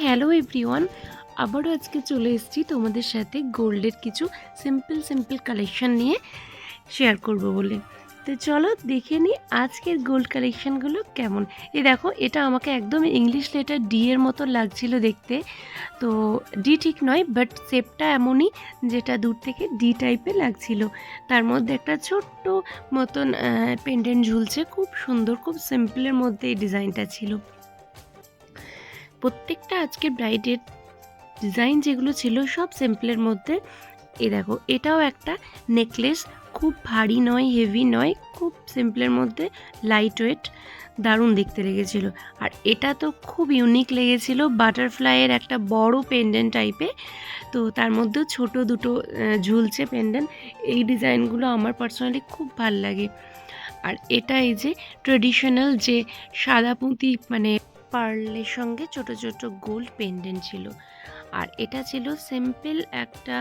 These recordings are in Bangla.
হ্যালো এভরিওয়ান, আবারও আজকে চলে এসেছি তোমাদের সাথে গোল্ডের কিছু সিম্পল কালেকশন নিয়ে শেয়ার করব বলে। তো চলো দেখে নিই আজকের গোল্ড কালেকশনগুলো কেমন। দেখো, এটা আমাকে একদম ইংলিশ লেটার ডি এর মতো লাগছিল দেখতে। তো ডি ঠিক নয়, বাট শেপটা এমনই, যেটা দূর থেকে ডি টাইপের লাগছিল। তার মধ্যে একটা ছোট্ট মতন পেন্ডেন্ট ঝুলছে, খুব সুন্দর, খুব সিম্পলের মধ্যে এই ডিজাইনটা ছিল। প্রত্যেকটা আজকের ব্রাইডের ডিজাইন যেগুলো ছিল সব সিম্পলের মধ্যে। দেখো, এটাও একটা নেকলেস, খুব ভারী নয়, হেভি নয়, খুব সিম্পলের মধ্যে, লাইট ওয়েট, দারুণ দেখতে লেগেছিল। আর এটা তো খুব ইউনিক লেগেছিল, বাটারফ্লাইয়ের একটা বড় পেন্ডেন্ট টাইপে, তো তার মধ্যেও ছোট দুটো ঝুলছে পেন্ডেন্ট। এই ডিজাইনগুলো আমার পার্সোনালি খুব ভাল লাগে। আর এটা এই যে ট্রেডিশনাল যে সাদা পুঁতি, মানে পার্লের সঙ্গে ছোট ছোট গোল্ড পেন্ডেন্ট ছিল। আর এটা ছিল সিম্পল একটা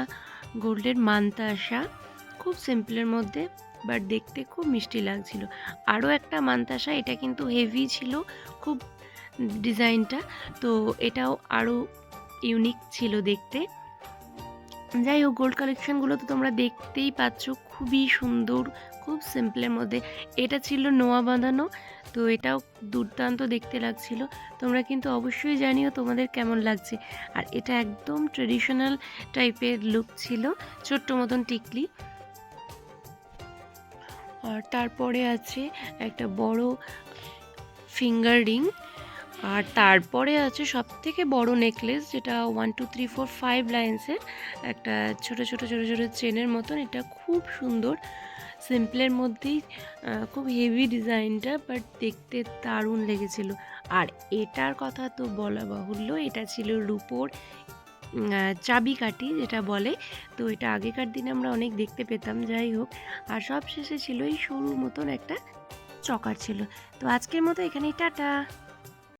গোল্ডের মান্তাসা, খুব সিম্পলের মধ্যে, বাট দেখতে খুব মিষ্টি লাগছিল। আরও একটা মান্তাসা, এটা কিন্তু হেভি ছিল খুব ডিজাইনটা, তো এটাও আরও ইউনিক ছিল দেখতে। যাই হোক, গোল্ড কালেকশানগুলো তো তোমরা দেখতেই পাচ্ছ, খুবই সুন্দর, খুব সিম্পলের মধ্যে। এটা ছিল নোয়া বাঁধানো, তো এটাও দুর্দান্ত দেখতে লাগছিল। তোমরা কিন্তু অবশ্যই জানিও তোমাদের কেমন লাগছে। আর এটা একদম ট্রেডিশনাল টাইপের লুক ছিল, ছোট্ট মতন টিকলি। আর তারপরে আছে একটা বড় ফিঙ্গার রিং। আর তারপরে আছে সব থেকে বড় নেকলেস, যেটা 1 2 3 4 5 লাইন্সের একটা ছোট ছোট চেনের মতন। এটা খুব সুন্দর, সিম্পলের মধ্যেই, খুব হেভি ডিজাইনটা, বাট দেখতে দারুণ লেগেছিল। আর এটার কথা তো বলা বাহুল্য, এটা ছিল রূপোর চাবিকাঠি যেটা বলে। তো এটা আগেকার দিনে আমরা অনেক দেখতে পেতাম। যাই হোক, আর সব শেষে ছিল এই সরু মতন একটা চকার ছিল। তো আজকের মতো এখানেই, টাটা।